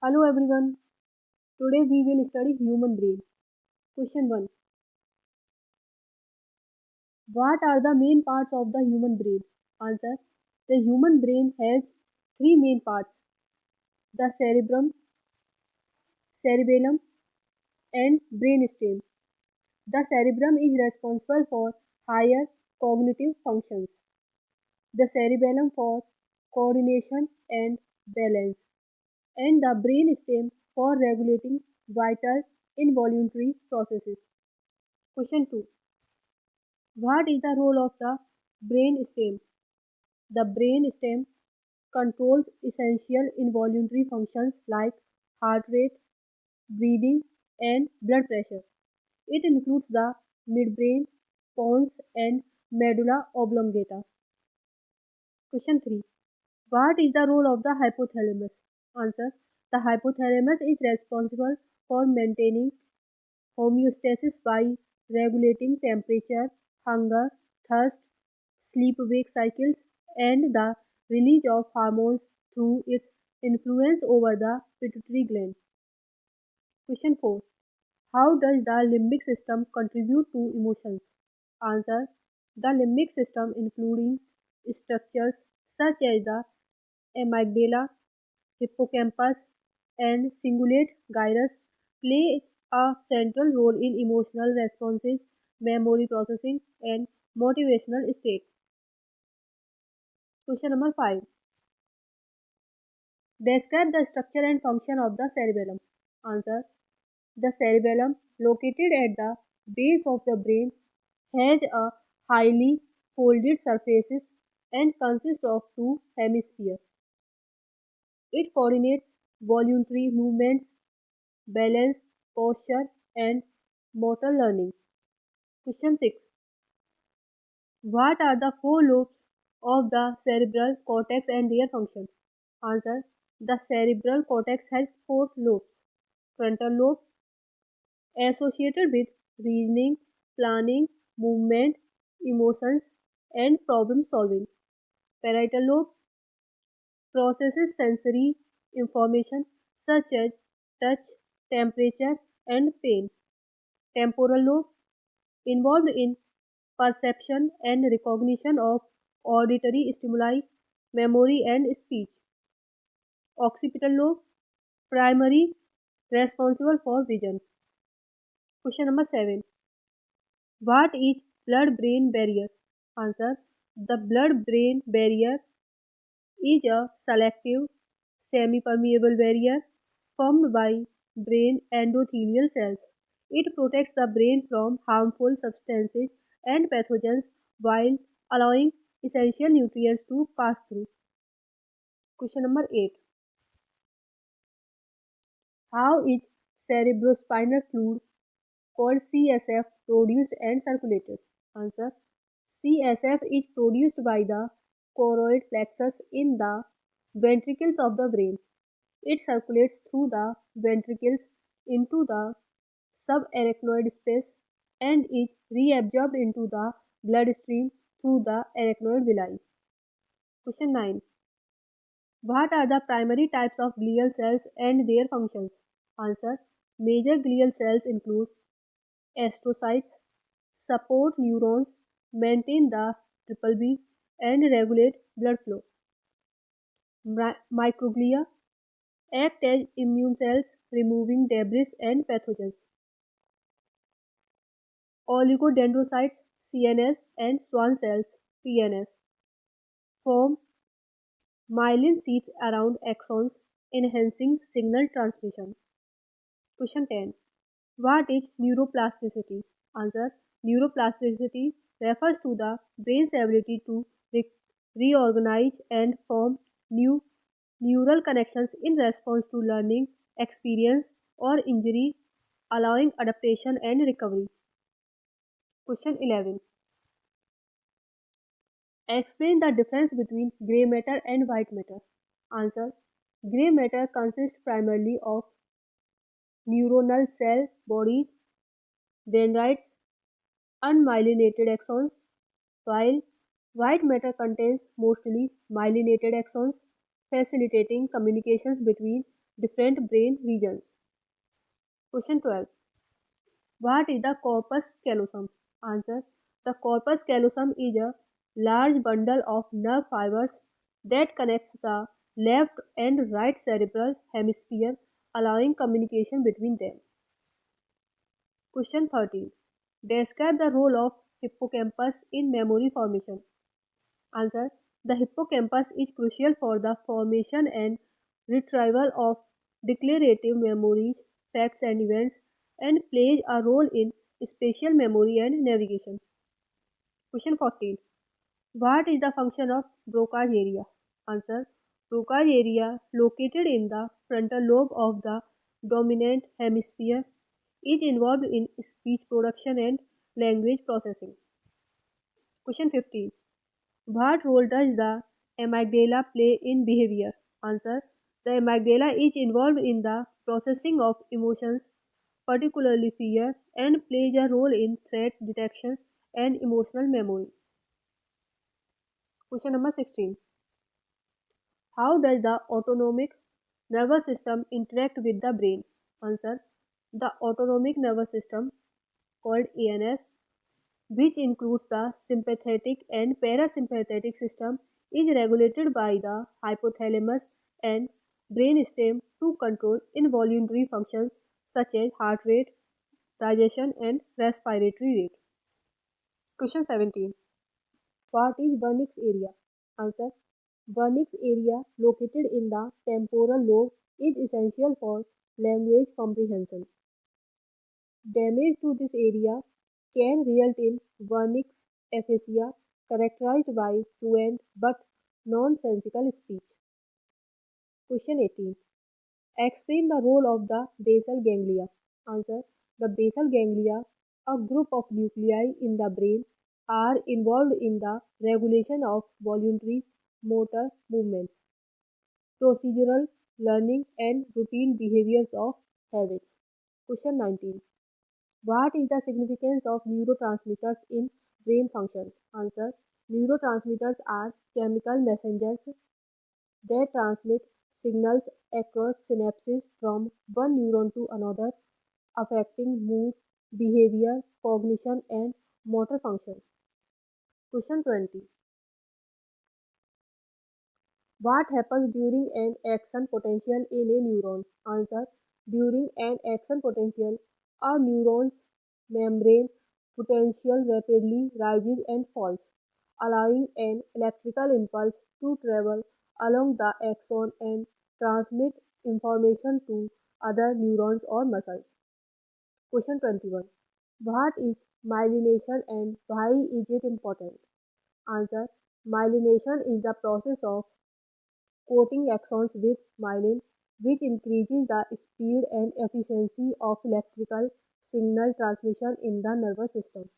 Hello everyone. Today we will study human brain. Question 1. What are the main parts of the human brain? Answer. The human brain has three main parts: the cerebrum, cerebellum, and brainstem. The cerebrum is responsible for higher cognitive functions. The cerebellum for coordination and balance, and the brainstem for regulating vital involuntary processes. Question 2. What is the role of the brain stem? The brain stem controls essential involuntary functions like heart rate, breathing, and blood pressure. It includes the midbrain, pons, and medulla oblongata. Question 3. What is the role of the hypothalamus? Answer. The hypothalamus is responsible for maintaining homeostasis by regulating temperature, hunger, thirst, sleep wake cycles, and the release of hormones through its influence over the pituitary gland. Question 4. How does the limbic system contribute to emotions? Answer. The limbic system, including structures such as the amygdala, hippocampus, and cingulate gyrus, play a central role in emotional responses, memory processing, and motivational states. Question number 5. Describe the structure and function of the cerebellum. Answer. The cerebellum, located at the base of the brain, has a highly folded surfaces and consists of two hemispheres. It coordinates voluntary movements, balance, posture, and motor learning. Question 6. What are the four lobes of the cerebral cortex and their function? Answer. The cerebral cortex has four lobes: frontal lobe, associated with reasoning, planning, movement, emotions, and problem solving. Parietal lobe processes sensory information such as touch, temperature, and pain. Temporal lobe involved in perception and recognition of auditory stimuli, memory, and speech. Occipital lobe primary, responsible for vision. Question number 7. What is blood brain barrier? Answer. The blood brain barrier is a selective semi permeable barrier formed by brain endothelial cells. It protects the brain from harmful substances and pathogens while allowing essential nutrients to pass through. Question number 8. How is cerebrospinal fluid, called CSF, produced and circulated? Answer. CSF is produced by the choroid plexus in the ventricles of the brain. It circulates through the ventricles into the subarachnoid space and is reabsorbed into the bloodstream through the arachnoid villi. Question 9. What are the primary types of glial cells and their functions? Answer. Major glial cells include astrocytes, support neurons, maintain the triple B, and regulate blood flow. Microglia act as immune cells, removing debris and pathogens. Oligodendrocytes (CNS) and Schwann cells (PNS) form myelin sheaths around axons, enhancing signal transmission. Question 10. What is neuroplasticity? Answer. Neuroplasticity refers to the brain's ability to reorganize and form new neural connections in response to learning, experience, or injury, allowing adaptation and recovery. Question 11. Explain the difference between grey matter and white matter. Answer. Grey matter consists primarily of neuronal cell bodies, dendrites, unmyelinated axons, while white matter contains mostly myelinated axons, facilitating communications between different brain regions. Question 12. What is the corpus callosum? Answer. The corpus callosum is a large bundle of nerve fibers that connects the left and right cerebral hemisphere, allowing communication between them. Question 13. Describe the role of hippocampus in memory formation. Answer. The hippocampus is crucial for the formation and retrieval of declarative memories, facts, and events, and plays a role in spatial memory and navigation. Question 14. What is the function of Broca's area? Answer. Broca's area, located in the frontal lobe of the dominant hemisphere, is involved in speech production and language processing. Question 15. What role does the amygdala play in behavior? Answer. The amygdala is involved in the processing of emotions, particularly fear, and plays a role in threat detection and emotional memory. Question number 16. How does the autonomic nervous system interact with the brain? Answer. The autonomic nervous system, called ANS, which includes the sympathetic and parasympathetic system, is regulated by the hypothalamus and brainstem to control involuntary functions such as heart rate, digestion, and respiratory rate. Question 17. What is Wernicke's area? Answer. Wernicke's area, located in the temporal lobe, is essential for language comprehension. Damage to this area can result in Wernicke's aphasia, characterized by fluent but nonsensical speech. Question 18. Explain the role of the basal ganglia. Answer. The basal ganglia, a group of nuclei in the brain, are involved in the regulation of voluntary motor movements, procedural learning, and routine behaviors of habits. Question 19. What is the significance of neurotransmitters in brain function? Answer. Neurotransmitters are chemical messengers that transmit signals across synapses from one neuron to another, affecting mood, behavior, cognition, and motor function. Question 20. What happens during an action potential in a neuron? Answer. During an action potential, a neuron's membrane potential rapidly rises and falls, allowing an electrical impulse to travel along the axon and transmit information to other neurons or muscles. Question 21. What is myelination and why is it important? Answer. Myelination is the process of coating axons with myelin, which increases the speed and efficiency of electrical signal transmission in the nervous system.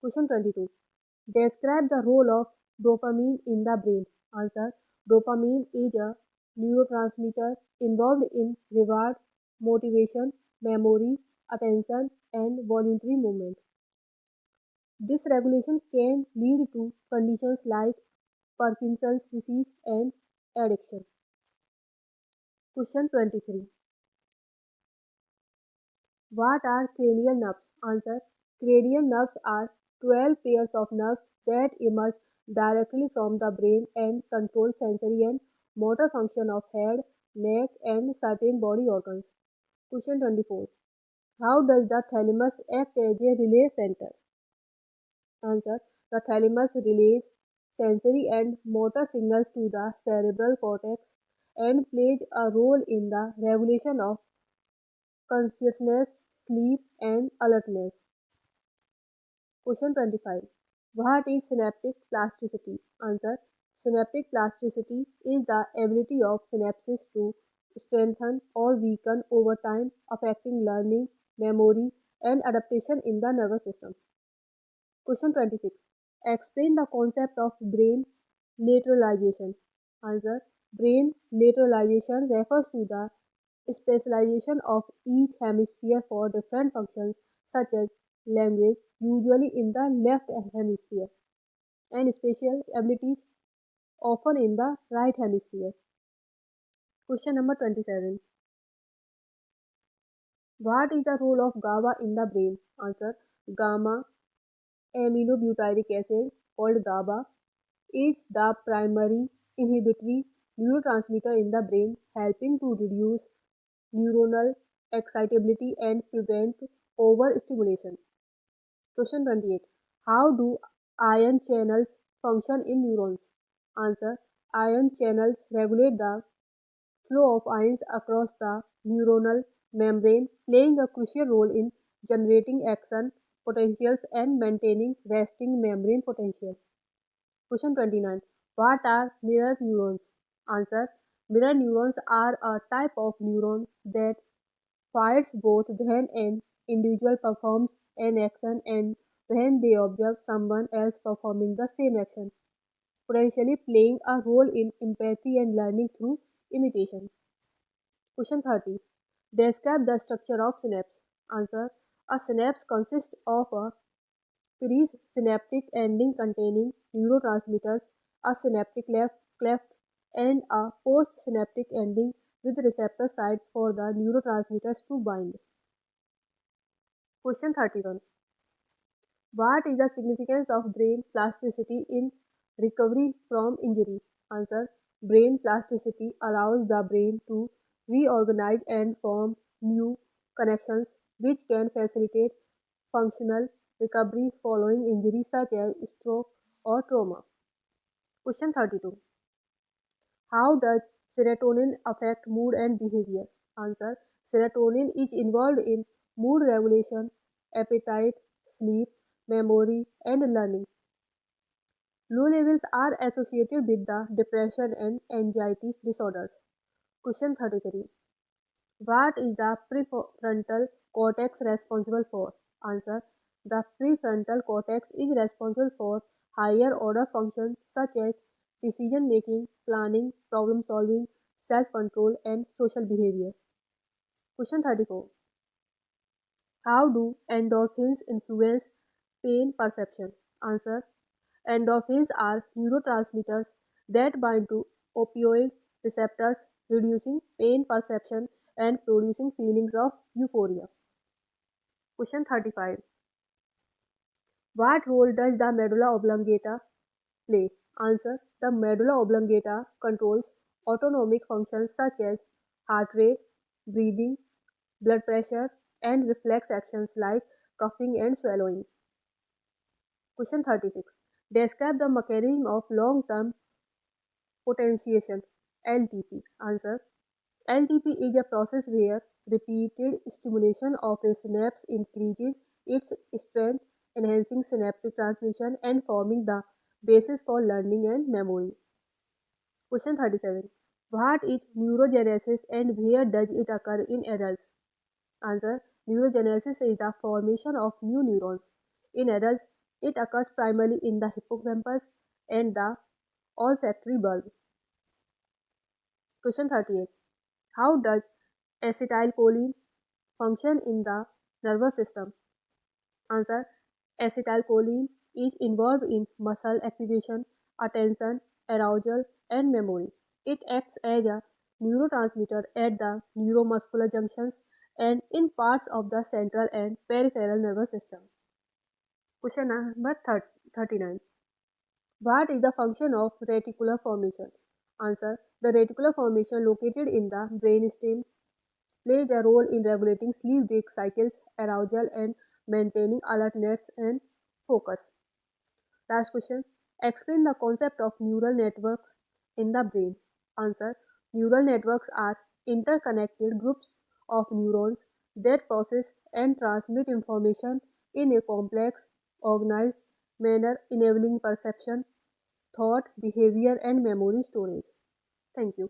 Question 22. Describe the role of dopamine in the brain. Answer. Dopamine is a neurotransmitter involved in reward, motivation, memory, attention, and voluntary movement. Dysregulation can lead to conditions like Parkinson's disease and addiction. Question 23. What are cranial nerves? Answer. Cranial nerves are 12 pairs of nerves that emerge directly from the brain and control sensory and motor function of head, neck, and certain body organs. Question 24. How does the thalamus act as a relay center? Answer. The thalamus relays sensory and motor signals to the cerebral cortex and plays a role in the regulation of consciousness, sleep, and alertness. Question 25. What is synaptic plasticity? Answer. Synaptic plasticity is the ability of synapses to strengthen or weaken over time, affecting learning, memory, and adaptation in the nervous system. Question 26. Explain the concept of brain lateralization. Answer. Brain lateralization refers to the specialization of each hemisphere for different functions such as language, usually in the left hemisphere, and spatial abilities, often in the right hemisphere. Question number 27. What is the role of GABA in the brain? Answer. Gamma aminobutyric acid, called GABA, is the primary inhibitory neurotransmitter in the brain, helping to reduce neuronal excitability and prevent overstimulation. Question 28. How do ion channels function in neurons? Answer. Ion channels regulate the flow of ions across the neuronal membrane, playing a crucial role in generating action potentials and maintaining resting membrane potential. Question 29. What are mirror neurons? Answer. Mirror neurons are a type of neuron that fires both when an individual performs an action and when they observe someone else performing the same action, potentially playing a role in empathy and learning through imitation. Question 30. Describe the structure of synapse. Answer. A synapse consists of a presynaptic ending containing neurotransmitters, a synaptic cleft, and a postsynaptic ending with receptor sites for the neurotransmitters to bind. Question 31. What is the significance of brain plasticity in recovery from injury? Answer. Brain plasticity allows the brain to reorganize and form new connections, which can facilitate functional recovery following injury such as stroke or trauma. Question 32. How does serotonin affect mood and behavior? Answer. Serotonin is involved in mood regulation, appetite, sleep, memory, and learning. Low levels are associated with the depression and anxiety disorders. Question 33. What is the prefrontal cortex responsible for? Answer. The prefrontal cortex is responsible for higher order functions such as decision making, planning, problem solving, self control, and social behavior. Question 34. How do endorphins influence pain perception? Answer. Endorphins are neurotransmitters that bind to opioid receptors, reducing pain perception and producing feelings of euphoria. Question 35. What role does the medulla oblongata play? Answer. The medulla oblongata controls autonomic functions such as heart rate, breathing, blood pressure, and reflex actions like coughing and swallowing. Question 36. Describe the mechanism of long-term potentiation, LTP. Answer. LTP is a process where repeated stimulation of a synapse increases its strength, enhancing synaptic transmission and forming the basis for learning and memory. Question 37. What is neurogenesis and where does it occur in adults? Answer. Neurogenesis is the formation of new neurons. In adults, it occurs primarily in the hippocampus and the olfactory bulb. Question 38. How does acetylcholine function in the nervous system? Answer. Acetylcholine is involved in muscle activation, attention, arousal, and memory. It acts as a neurotransmitter at the neuromuscular junctions and in parts of the central and peripheral nervous system. Question number 39. What is the function of reticular formation? Answer. The reticular formation located in the brainstem plays a role in regulating sleep-wake cycles, arousal, and maintaining alertness and focus. Last question. Explain the concept of neural networks in the brain. Answer. Neural networks are interconnected groups of neurons that process and transmit information in a complex, organized manner, enabling perception, thought, behavior, and memory storage. Thank you.